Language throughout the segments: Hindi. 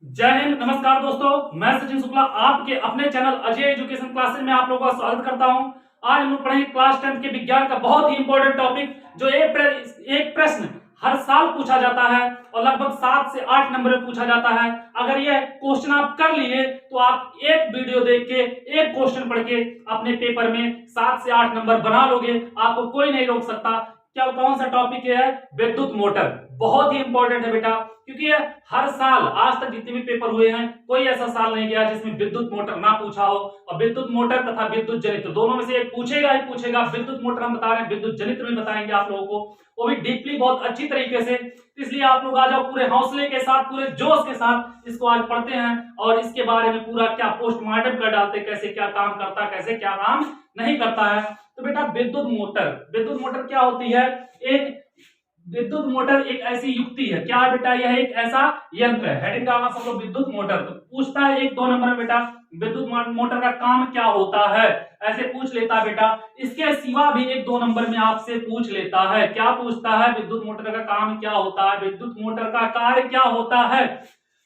जय हिंद, नमस्कार दोस्तों। मैं सचिन शुक्ला आपके अपने चैनल अजय एजुकेशन क्लासेस में आप लोगों का स्वागत करता हूं। आज हम लोग पढ़ेंगे क्लास 10 के विज्ञान का बहुत ही इंपॉर्टेंट टॉपिक, जो एक प्रश्न हर साल पूछा जाता है और लगभग 7 से 8 नंबर में पूछा जाता है। अगर यह क्वेश्चन आप कर लिए तो आप एक वीडियो देख के, एक क्वेश्चन पढ़ के अपने पेपर में 7 से 8 नंबर बना लोगे, आपको कोई नहीं रोक सकता। क्या कौन सा टॉपिक है? विद्युत मोटर। बहुत ही इंपॉर्टेंट है बेटा, क्योंकि हर साल आज तक जितने भी पेपर हुए हैं, कोई ऐसा साल नहीं गया जिसमें विद्युत मोटर ना पूछा हो। और विद्युत मोटर तथा विद्युत जनित्र दोनों में से एक पूछेगा ही पूछेगा। विद्युत मोटर हम बता रहे हैं, विद्युत जनित्र भी बताएंगे आप लोगों को, वो भी डीपली, बहुत अच्छी तरीके से। इसलिए आप लोग आ जाओ पूरे हौसले के साथ, पूरे जोश के साथ इसको आज पढ़ते हैं और इसके बारे में पूरा क्या पोस्टमार्टम कर डालते, कैसे क्या काम करता है, कैसे क्या काम नहीं करता है। तो बेटा विद्युत मोटर क्या होती है? एक विद्युत मोटर एक ऐसी युक्ति है। क्या बेटा? यह एक ऐसा यंत्र है। हेडिंग डालना सब लोग, विद्युत मोटर। तो पूछता है 1-2 नंबर में बेटा, विद्युत मोटर का काम क्या होता है, ऐसे पूछ लेता है बेटा। इसके सिवा भी 1-2 नंबर में आपसे पूछ लेता है। क्या पूछता है? विद्युत मोटर का काम क्या होता है, विद्युत मोटर का कार्य क्या होता है।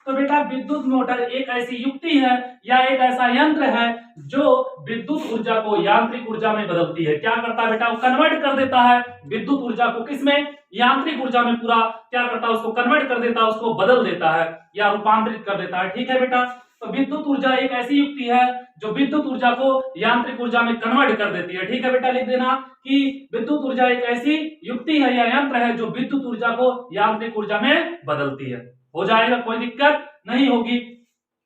तो बेटा विद्युत मोटर एक ऐसी युक्ति है या एक ऐसा यंत्र है जो विद्युत ऊर्जा को यांत्रिक ऊर्जा में बदलती है। क्या करता है बेटा? वो कन्वर्ट कर देता है विद्युत ऊर्जा को किसमें? यांत्रिक ऊर्जा में। पूरा क्या करता है? उसको कन्वर्ट कर देता है, उसको बदल देता है या रूपांतरित कर देता है। ठीक है बेटा। तो विद्युत ऊर्जा एक ऐसी युक्ति है जो विद्युत ऊर्जा को यांत्रिक ऊर्जा में कन्वर्ट कर देती है। ठीक है बेटा, लिख देना कि विद्युत ऊर्जा एक ऐसी युक्ति है या यंत्र है जो विद्युत ऊर्जा को यांत्रिक ऊर्जा में बदलती है। हो जाएगा, कोई दिक्कत नहीं होगी।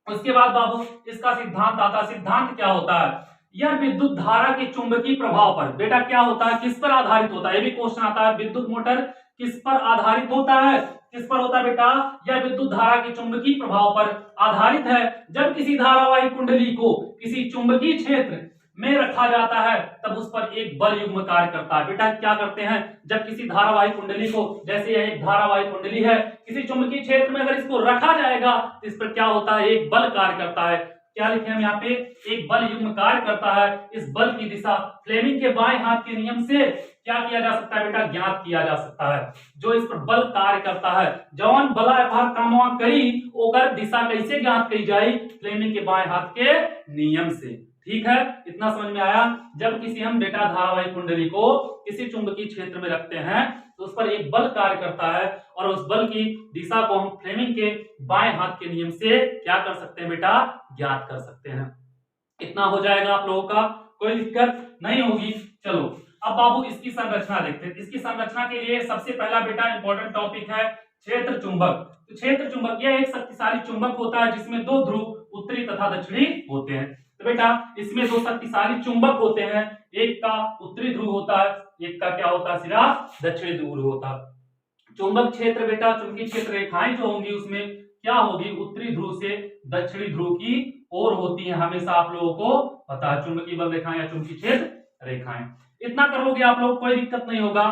उसके बाद बाबू इसका सिद्धांत आता है। सिद्धांत क्या होता है? यह विद्युत धारा के चुंबकीय प्रभाव पर बेटा क्या होता है, किस पर आधारित होता है? ये भी क्वेश्चन आता है। विद्युत मोटर किस पर आधारित होता है? किस पर होता है बेटा? यह विद्युत धारा के चुंबकीय प्रभाव पर आधारित है। जब किसी धारावाही कुंडली को किसी चुंबकीय क्षेत्र में रखा जाता है तब उस पर एक बल युग्म कार्य करता है। बेटा क्या करते हैं? जब किसी धारावाही कुंडली को, जैसे यह एक धारावाही कुंडली है, किसी चुंबकीय क्षेत्र में अगर इसको रखा जाएगा तो इस पर क्या होता है? एक बल कार्य करता है। क्या लिखे हम यहाँ पे? एक बल युग्म कार्य करता है। इस बल की दिशा फ्लेमिंग के बाएं हाथ के नियम से क्या किया जा सकता है बेटा? ज्ञात किया जा सकता है। जो इस पर बल कार्य करता है, जवान बला भार कामवा करी ओकर दिशा कैसे ज्ञात की जाए? फ्लेमिंग के बाएं हाथ के नियम से। ठीक है, इतना समझ में आया। जब किसी हम बेटा धारावाही कुंडली को किसी चुंबकीय क्षेत्र में रखते हैं तो उस पर एक बल कार्य करता है और उस बल की दिशा को हम फ्लेमिंग के बाएं हाथ के नियम से क्या कर सकते हैं बेटा? ज्ञात कर सकते हैं। इतना हो जाएगा आप लोगों का, कोई दिक्कत नहीं होगी। चलो अब बाबू इसकी संरचना देखते हैं। इसकी संरचना के लिए सबसे पहला बेटा इंपॉर्टेंट टॉपिक है क्षेत्र चुंबक। तो क्षेत्र चुंबक यह एक शक्तिशाली चुंबक होता है जिसमें 2 ध्रुव उत्तरी तथा दक्षिणी होते हैं। तो बेटा इसमें 2 शक्तिशाली चुंबक होते हैं, एक का उत्तरी ध्रुव होता है, एक का क्या होता है? सिर्फ दक्षिणी ध्रुव होता है। चुंबक क्षेत्र बेटा, चुंबकीय क्षेत्र रेखाएं जो होंगी उसमें क्या होगी? उत्तरी ध्रुव से दक्षिणी ध्रुव की ओर होती है। हमेशा आप लोगों को पता है, चुंबकीय बल रेखाएं या चुंबकीय क्षेत्र रेखाएं। इतना कर लोगे आप लोग, कोई दिक्कत नहीं होगा।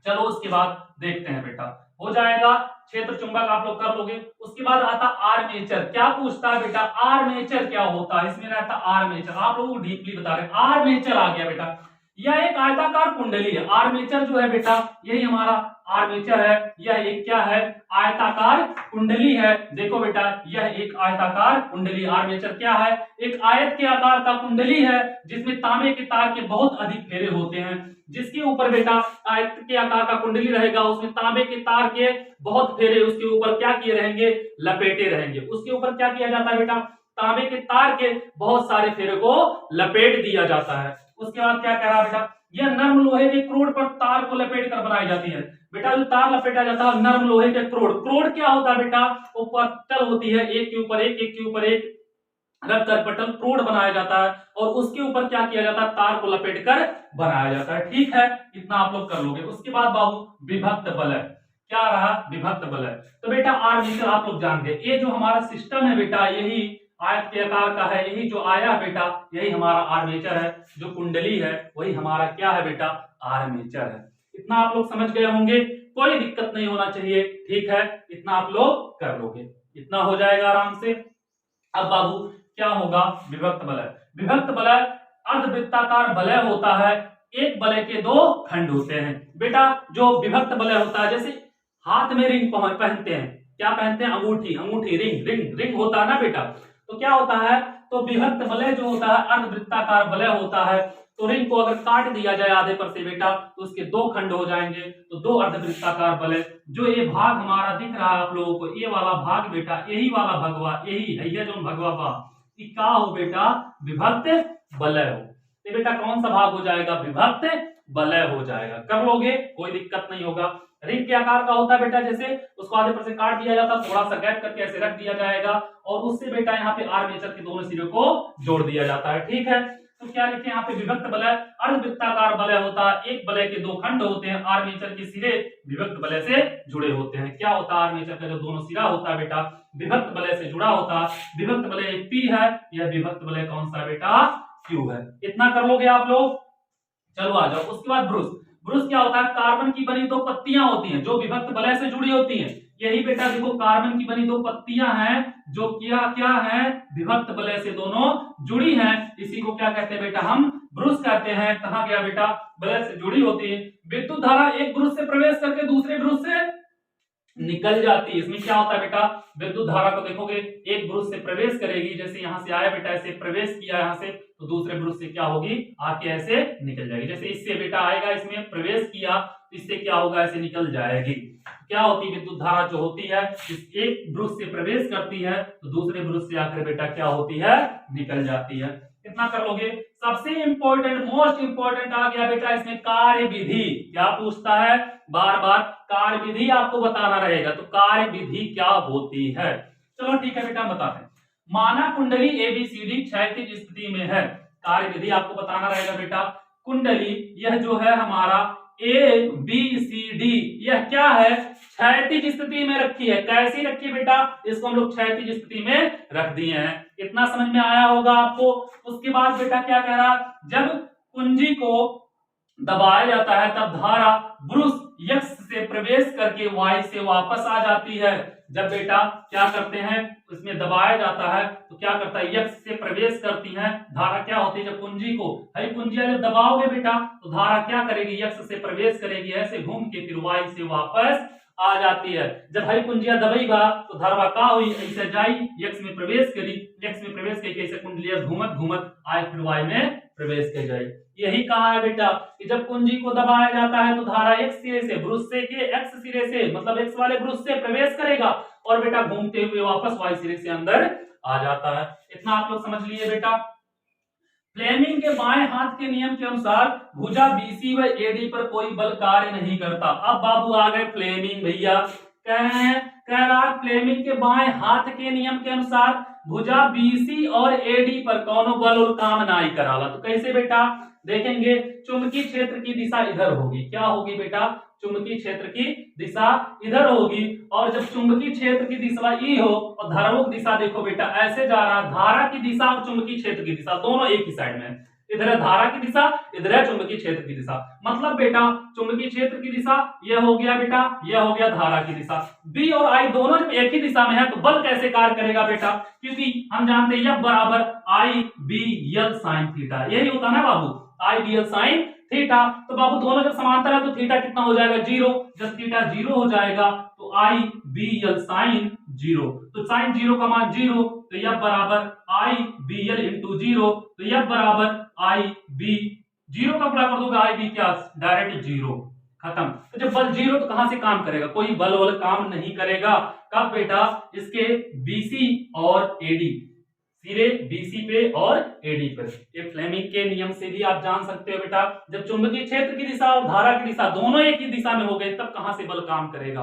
चलो उसके बाद देखते हैं बेटा, हो जाएगा क्षेत्र चुंबक आप लोग कर लोगे। उसके बाद आता आर्मेचर। क्या पूछता है बेटा? आर्मेचर क्या होता है? इसमें रहता आर्मेचर। आप लोगों को डीपली बता रहे हैं। आर्मेचर आ गया बेटा, यह एक आयताकार कुंडली है। आर्मेचर जो है बेटा, यही हमारा आर्मेचर है। यह एक क्या है? आयताकार कुंडली है। देखो बेटा, यह एक आयताकार कुंडली। आर्मेचर क्या है? एक आयत के आकार का कुंडली है जिसमें तांबे के तार के बहुत अधिक फेरे होते हैं। जिसके ऊपर बेटा आयत के आकार का कुंडली रहेगा, उसमें तांबे के तार के बहुत फेरे उसके ऊपर क्या किए रहेंगे? लपेटे रहेंगे। उसके ऊपर क्या किया जाता है बेटा? तांबे के तार के बहुत सारे फेरे को लपेट दिया जाता है। उसके बाद क्या कह रहा है बेटा? यह नर्म लोहे के क्रोड पर तार को लपेट कर बनाई जाती है। बेटा जो तार लपेटा जाता है नर्म लोहे के क्रोड। क्रोड क्या होता है बेटा? वो पट्टल होती है, एक के ऊपर एक, एक के ऊपर एक रख कर पटल क्रोड बनाया जाता है और उसके ऊपर क्या किया जाता है? तार को लपेट कर बनाया जाता है। ठीक है, इतना आप लोग कर लोगे। उसके बाद बाबू विभक्त बलय। क्या रहा? विभक्त बलय। तो बेटा आर्मेचर आप लोग जान गए। ये जो हमारा सिस्टम है बेटा, यही आयत के आकार का है, यही जो आया बेटा, यही हमारा आर्मेचर है। जो कुंडली है वही हमारा क्या है बेटा? आर्मेचर है। इतना आप लोग समझ गए होंगे, कोई दिक्कत नहीं होना चाहिए। ठीक है, इतना आप लोग कर लोगे, इतना हो जाएगा आराम से। अब बाबू क्या होगा? विभक्त बलय। विभक्त बलय अर्धवृत्ताकार बलय होता है। एक बलय के 2 खंड होते हैं। बेटा जो विभक्त बलय होता है, जैसे हाथ में रिंग पहनते हैं, क्या पहनते हैं? अंगूठी, अंगूठी, रिंग, रिंग, रिंग होता है ना बेटा। तो क्या होता है, तो विभक्त वलय जो होता है अर्धवृत्ताकार वलय होता है। तो रिंग को अगर काट दिया जाए आधे पर से बेटा तो उसके दो खंड हो जाएंगे, तो दो अर्धवृत्ताकार वलय। जो ये भाग हमारा दिख रहा है आप लोगों को, ये वाला भाग बेटा, यही वाला भगवा, यही है ये जो भगवा भाग, ये क्या हो बेटा? विभक्त वलय हो। तो बेटा कौन सा भाग हो जाएगा? विभक्त वलय हो जाएगा। कर लोगे, कोई दिक्कत नहीं होगा। रिंग के आकार का होता है बेटा, जैसे उसको आधे पर से काट दिया जाता, थोड़ा सा गैप करके ऐसे रख दिया जाएगा और उससे बेटा यहाँ पे आर्मेचर के दोनों सिरों को जोड़ दिया जाता है। ठीक है, तो क्या लिखे यहाँ पे? विभक्त वलय अर्धवृत्ताकार वलय होता है, एक वलय के दो खंड होते हैं, आर्मेचर के सिरे विभक्त वलय से जुड़े होते हैं। क्या होता है? आर्मेचर का जो दोनों सिरा होता है बेटा विभक्त वलय से जुड़ा होता है। विभक्त वलय P है, यह विभक्त वलय कौन सा बेटा? Q है। इतना कर लोगे आप लोग? चलो आ जाओ। उसके बाद ब्रुश। ब्रुश क्या होता है? कार्बन की बनी दो पत्तियां होती हैं जो विभक्त वलय से जुड़ी होती हैं। यही बेटा देखो कार्बन की बनी दो पत्तियां हैं जो क्या क्या है? विभक्त वलय से दोनों जुड़ी हैं। इसी को क्या कहते हैं बेटा? हम ब्रुश कहते हैं। कहा गया बेटा? वलय से जुड़ी होती है। विद्युत धारा एक ब्रुश से प्रवेश करके दूसरे ब्रुश से निकल जाती है। इसमें क्या होता है बेटा? विद्युत धारा को देखोगे, एक ब्रुश से प्रवेश करेगी, जैसे यहां से आया बेटा, ऐसे प्रवेश किया यहां से, तो दूसरे ब्रुश से क्या होगी? आके ऐसे निकल जाएगी। जैसे इससे बेटा आएगा, इसमें प्रवेश किया, इससे क्या होगा? ऐसे निकल जाएगी। क्या होती है? विद्युत धारा जो होती है, इस एक ब्रुश से प्रवेश करती है तो दूसरे ब्रुश से आकर बेटा क्या होती है? निकल जाती है। कितना कर लोगे? सबसे इंपॉर्टेंट, मोस्ट इंपॉर्टेंट आ गया बेटा इसमें कार्य विधि। क्या पूछता है? बार बार कार्य विधि आपको बताना रहेगा। तो कार्य विधि क्या होती है? चलो ठीक है बेटा, बताते हैं। माना कुंडली ABCD क्षैतिज स्थिति में है। कार्य विधि आपको बताना रहेगा बेटा। कुंडली यह जो है हमारा ABCD, यह क्या है? क्षैतिज स्थिति में रखी है। कैसी रखी बेटा? इसको हम लोग क्षैतिज स्थिति में रख दिए हैं। इतना समझ में आया होगा आपको। उसके बाद बेटा क्या कह रहा? जब कुंजी को दबाया जाता है तब धारा ब्रुश X से प्रवेश करके Y से वापस आ जाती है। जब बेटा क्या करते हैं, इसमें दबाया जाता है तो क्या करता है? X से प्रवेश करती है धारा। क्या होती है? जब कुंजी को, हरी कुंजी जब दबाओगे बेटा तो धारा क्या करेगी? X से प्रवेश करेगी, ऐसे घूम के फिर Y से वापस आ जाती है। जब हरी कुंजिया दबेगा तो धारा का हुई? ऐसे जाई, X में प्रवेश करी, X में प्रवेश करके ऐसे कुंडलिया घूमत घूमत आए फिर Y में प्रवेश कर जाए। यही कहा है बेटा कि जब कुंजी को दबाया जाता है तो धारा एक सिरे से, ब्रुश से के X सिरे से, मतलब X वाले ब्रुश से प्रवेश करेगा और बेटा घूमते हुए वापस Y सिरे से अंदर आ जाता है। इतना आप लोग समझ लिए बेटा। फ्लेमिंग के बाएं हाथ के नियम के अनुसार भुजा BC व AD पर कोई बल कार्य नहीं करता। अब बाबू आ गए फ्लेमिंग भैया। कह रहे हैं, कह रहा फ्लेमिंग के बाएं हाथ के नियम के अनुसार भुजा BC और AD पर कौनो बल और काम नहीं कराला। तो कैसे बेटा? देखेंगे, चुंबकीय क्षेत्र की दिशा इधर होगी। क्या होगी बेटा? चुंबकीय क्षेत्र की दिशा इधर होगी। और जब चुंबकीय क्षेत्र की दिशा ई हो और धाराओं की दिशा देखो बेटा ऐसे जा रहा, धारा की दिशा और चुंबकीय क्षेत्र की दिशा दोनों एक ही साइड में। इधर है धारा की दिशा, इधर है चुंबकीय क्षेत्र की दिशा। मतलब बेटा चुंबकीय क्षेत्र की दिशा यह हो गया बेटा, यह हो गया धारा की दिशा। बी और आई दोनों जब एक ही दिशा में है तो बल कैसे कार्य करेगा बेटा? क्योंकि हम जानते हैं F बराबर IBL sin थीटा, यही होता है ना बाबू, IBL sin थीटा। तो बाबू दोनों जब समांतर है तो थीटा कितना हो जाएगा? 0। जब थीटा 0 हो जाएगा तो IBL sin 0, तो sin 0 का मान 0, तो F बराबर IBL इंटू 0, तो F बराबर IB 0 का गुणा कर दोगे IB क्या? डायरेक्ट 0, खत्म। तो जब बल 0 तो कहां से काम करेगा? कोई बल वाला काम नहीं करेगा। कब बेटा? इसके BC और AD, सिरे BC पे और AD पर। ये फ्लेमिंग के नियम से भी आप जान सकते हो बेटा, जब चुंबकीय क्षेत्र की दिशा और धारा की दिशा दोनों एक ही दिशा में हो गए तब कहां से बल काम करेगा?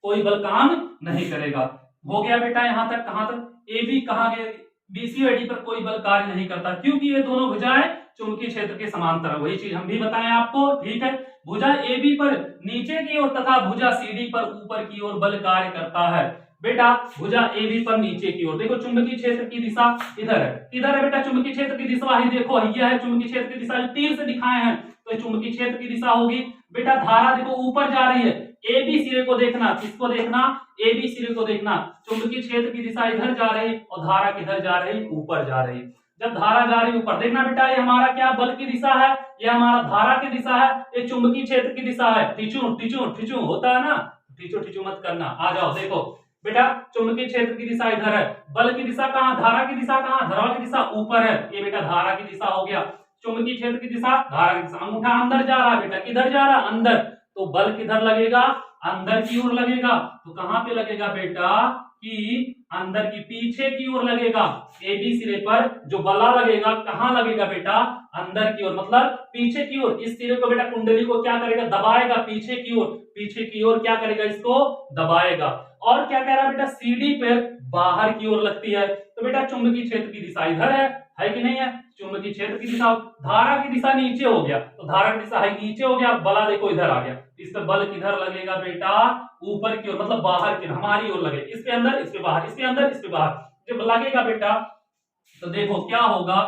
कोई बल काम नहीं करेगा। हो गया बेटा यहां तक। कहां तक? AB कहां गए? BC और AD पर कोई बल कार्य नहीं करता क्योंकि ये दोनों भुजाएं चुंबकीय क्षेत्र के समांतर है। वही चीज हम भी बताएं आपको, ठीक है। भुजा AB पर नीचे की ओर तथा भुजा CD पर ऊपर की ओर बल कार्य करता है। बेटा भुजा AB पर नीचे की ओर देखो, चुंबकीय क्षेत्र की दिशा इधर है, इधर है बेटा चुंबकीय क्षेत्र की दिशा, ही देखो यह है चुंबकीय क्षेत्र की दिशा, तीर से दिखाए हैं तो चुंबकीय क्षेत्र की दिशा होगी। बेटा धारा देखो ऊपर जा रही है, AB सिरे को देखना, किसको देखना? AB सिरे को देखना। चुंबकीय क्षेत्र की दिशा इधर जा रही और धारा किधर जा रही? ऊपर जा रही। जब धारा जा रही ऊपर, देखना बेटा ये हमारा क्या बल की दिशा है, ये हमारा धारा की दिशा है, ये चुंबकीय क्षेत्र की दिशा है। टिचू टिचू टिचू होता है ना, ठिचो ठिचो मत करना, आ जाओ। देखो बेटा, चुंबकीय क्षेत्र की दिशा इधर है, बल की दिशा कहां, धारा की दिशा कहां, धारा की दिशा ऊपर है, ये बेटा धारा की दिशा हो गया। चुंबकीय क्षेत्र की दिशा, धारा की दिशा, अंगूठा अंदर जा रहा है बेटा, किधर जा रहा है, अंदर, तो बल किधर लगेगा, अंदर की ओर लगेगा। तो कहां पे लगेगा बेटा, कि अंदर की पीछे की ओर लगेगा। ए बी सिरे पर जो बला लगेगा कहां लगेगा बेटा, अंदर की ओर, मतलब पीछे की ओर। इस सिरे को बेटा कुंडली को क्या करेगा, दबाएगा पीछे की ओर, पीछे की ओर क्या करेगा, इसको दबाएगा। और क्या कह रहा है बेटा, सीडी पर बाहर की ओर लगती है। तो बेटा चुंबकीय क्षेत्र की दिशा इधर है कि नहीं है, चुंबकीय क्षेत्र की दिशा, धारा की दिशा नीचे हो गया, तो धारा की दिशा है नीचे हो गया, बला देखो इधर आ गया। इस पे बल किधर लगेगा बेटा, ऊपर की ओर, मतलब बाहर की, हमारी ओर लगे। इस पे अंदर, इस पे बाहर, इस पे अंदर, इस पे बाहर, जब लगेगा बेटा तो देखो क्या होगा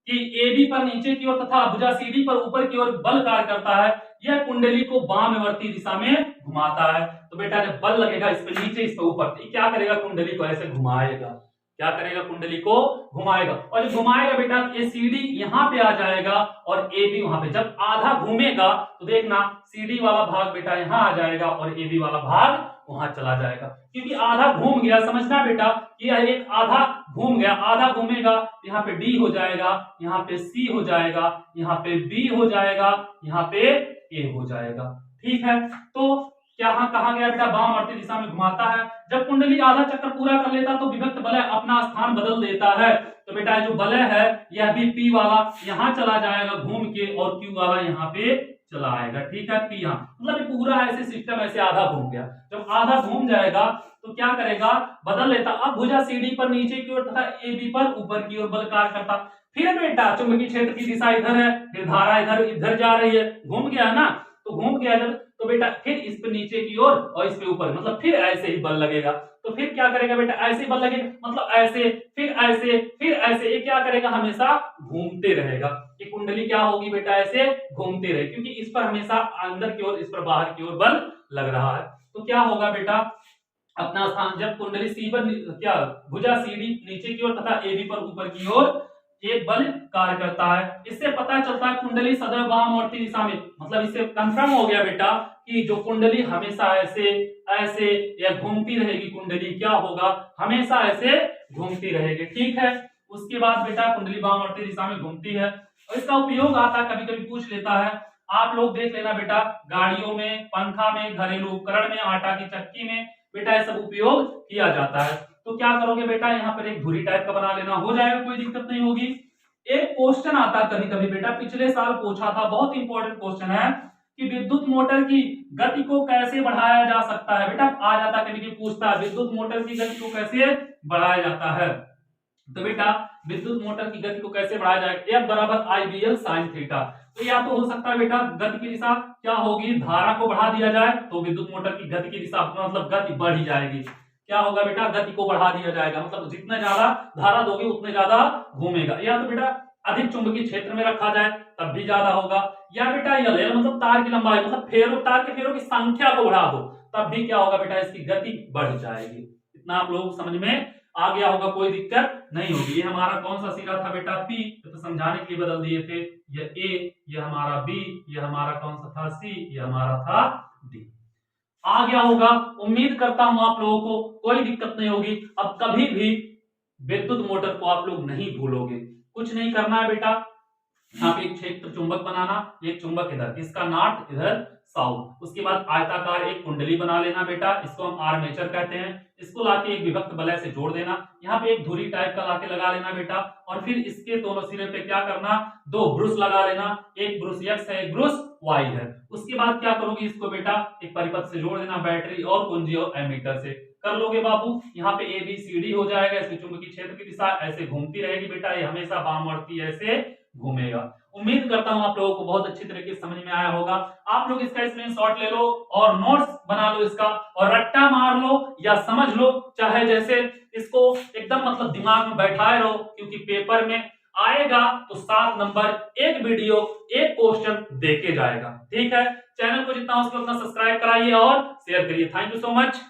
कि AB पर नीचे की ओर तथा भुजा CD पर ऊपर की ओर बल कार्य करता है। यह कुंडली को वामवर्ती दिशा में घुमाता है। तो बेटा जब बल लगेगा इस पे नीचे, इस पे ऊपर, तो क्या करेगा, कुंडली को ऐसे घुमाएगा। क्या करेगा, कुंडली को घुमाएगा। और जब घुमाएगा बेटा, ये CD यहाँ पे आ जाएगा और AB वहां पे। जब आधा घूमेगा तो देखना CD वाला भाग बेटा यहाँ आ जाएगा और AB वाला भाग वहां चला जाएगा। क्योंकि आधा घूम गया, समझना बेटा, कि यह एक आधा घूम गया, आधा घूमेगा, यहाँ पे D हो जाएगा, यहाँ पे C हो जाएगा, यहाँ पे B हो जाएगा, यहाँ पे A हो जाएगा। ठीक है, तो यहाँ कहा गया बेटा, वामवर्ती दिशा में घुमाता है। जब कुंडली आधा चक्कर पूरा कर लेता तो विभक्त वलय अपना स्थान बदल देता है। तो बेटा जो वलय है यह भी P वाला यहाँ चला जाएगा घूम के, और Q वाला यहाँ पे चला आएगा। ठीक है, P यहाँ, मतलब पूरा ऐसे सिस्टम ऐसे आधा घूम गया। जब आधा घूम जाएगा तो क्या करेगा, बदल लेता। अब भुजा CD पर नीचे की ओर तथा AB पर ऊपर की ओर बल कार्य करता। फिर बेटा चुंबकीय क्षेत्र की दिशा इधर है, फिर धारा इधर इधर जा रही है, घूम गया ना, तो घूम गया जब, तो बेटा फिर इस पे नीचे की ओर और इस पे ऊपर, मतलब फिर ऐसे ही बल लगेगा। तो फिर क्या करेगा बेटा, ऐसे बल लगेगा, मतलब ऐसे, फिर ऐसे, फिर ऐसे, ये क्या करेगा, हमेशा घूमते रहेगा। ये कुंडली क्या होगी बेटा, ऐसे घूमते रहे, क्योंकि इस पर हमेशा अंदर की ओर, इस पर बाहर की ओर बल लग रहा है। तो क्या होगा बेटा, अपना स्थान, जब कुंडली सी पर क्या, भुजा CD नीचे की ओर तथा AB पर ऊपर की ओर एक बल कार्य करता है। इससे पता चलता है कुंडली सदैव वामवर्ती दिशा में, मतलब इससे कंफर्म हो गया बेटा कि जो कुंडली हमेशा ऐसे ऐसे या घूमती रहेगी, कुंडली क्या होगा, हमेशा ऐसे घूमती रहेगी। ठीक है, उसके बाद बेटा कुंडली वामवर्ती दिशा में घूमती है और इसका उपयोग आता है, कभी कभी पूछ लेता है। आप लोग देख लेना बेटा, गाड़ियों में, पंखा में, घरेलू उपकरण में, आटा की चक्की में बेटा ये सब उपयोग किया जाता है। तो क्या करोगे बेटा, यहाँ पर एक धुरी टाइप का बना लेना, हो जाएगा, कोई दिक्कत नहीं होगी। एक क्वेश्चन आता है कभी कभी बेटा, पिछले साल पूछा था, बहुत इंपॉर्टेंट क्वेश्चन है कि विद्युत मोटर की गति को कैसे बढ़ाया जा सकता है। बेटा आ जाता कभी कभी पूछता है, विद्युत मोटर की गति को कैसे बढ़ाया जाता है। तो बेटा विद्युत मोटर की गति को कैसे बढ़ाया जाएगा, F बराबर IBL sin थीटा। तो या तो हो सकता है बेटा गति की दिशा क्या होगी, धारा को बढ़ा दिया जाए तो विद्युत मोटर की गति की दिशा, मतलब गति बढ़ जाएगी। क्या होगा बेटा, गति को बढ़ा दिया जाएगा, मतलब जितना ज्यादा धारा दोगे उतने ज्यादा घूमेगा। या तो बेटा अधिक चुंबकीय क्षेत्र में रखा जाए तब भी ज्यादा होगा, या बेटा L मतलब तार की लंबाई, मतलब फेरों, तार के फेरों की संख्या को बढ़ा दो तब भी क्या होगा बेटा, इसकी गति बढ़ जाएगी। इतना आप लोगों को समझ में आ गया होगा, कोई दिक्कत नहीं होगी। ये हमारा कौन सा सिरा था बेटा, P, तो समझाने के लिए बदल दिए थे। ये A, ये हमारा B, ये हमारा कौन सा था C, ये हमारा था D। आ गया होगा, उम्मीद करता हूं आप लोगों को कोई दिक्कत नहीं होगी। अब कभी भी विद्युत मोटर को आप लोग नहीं भूलोगे। कुछ नहीं करना है बेटा, यहाँ पे एक क्षेत्र चुंबक बनाना, एक चुंबक इधर, इसका नॉर्थ इधर साउथ। उसके बाद आयताकार एक कुंडली बना लेना बेटा, इसको हम आर्मेचर कहते हैं। इसको लाके एक विभक्त वलय से जोड़ देना, यहाँ पे एक धुरी टाइप का लाके लगा लेना बेटा, और फिर इसके दोनों सिरे पे क्या करना, दो ब्रुश लगा लेना, एक ब्रुश X है, एक ब्रुश Y है। उसके बाद क्या करोगे, इसको बेटा एक परिपथ से जोड़ देना, बैटरी और कुंजी और एमीटर से कर लोगे बाबू। यहाँ पे ABCD हो जाएगा, इसमें चुंबकीय क्षेत्र की दिशा ऐसे घूमती रहेगी बेटा, ये हमेशा वामवर्ती ऐसे घूमेगा। उम्मीद करता हूं आप लोगों को बहुत अच्छी तरीके से समझ में आया होगा। आप लोग इसका स्क्रीनशॉट ले लो और नोट्स बना लो इसका, और रट्टा मार लो या समझ लो, चाहे जैसे इसको एकदम मतलब दिमाग में बैठाए रहो, क्योंकि पेपर में आएगा तो 7 नंबर, एक वीडियो एक क्वेश्चन देके जाएगा। ठीक है, चैनल को जितना हो सके उतना सब्सक्राइब कराइए और शेयर करिए। Thank you so much.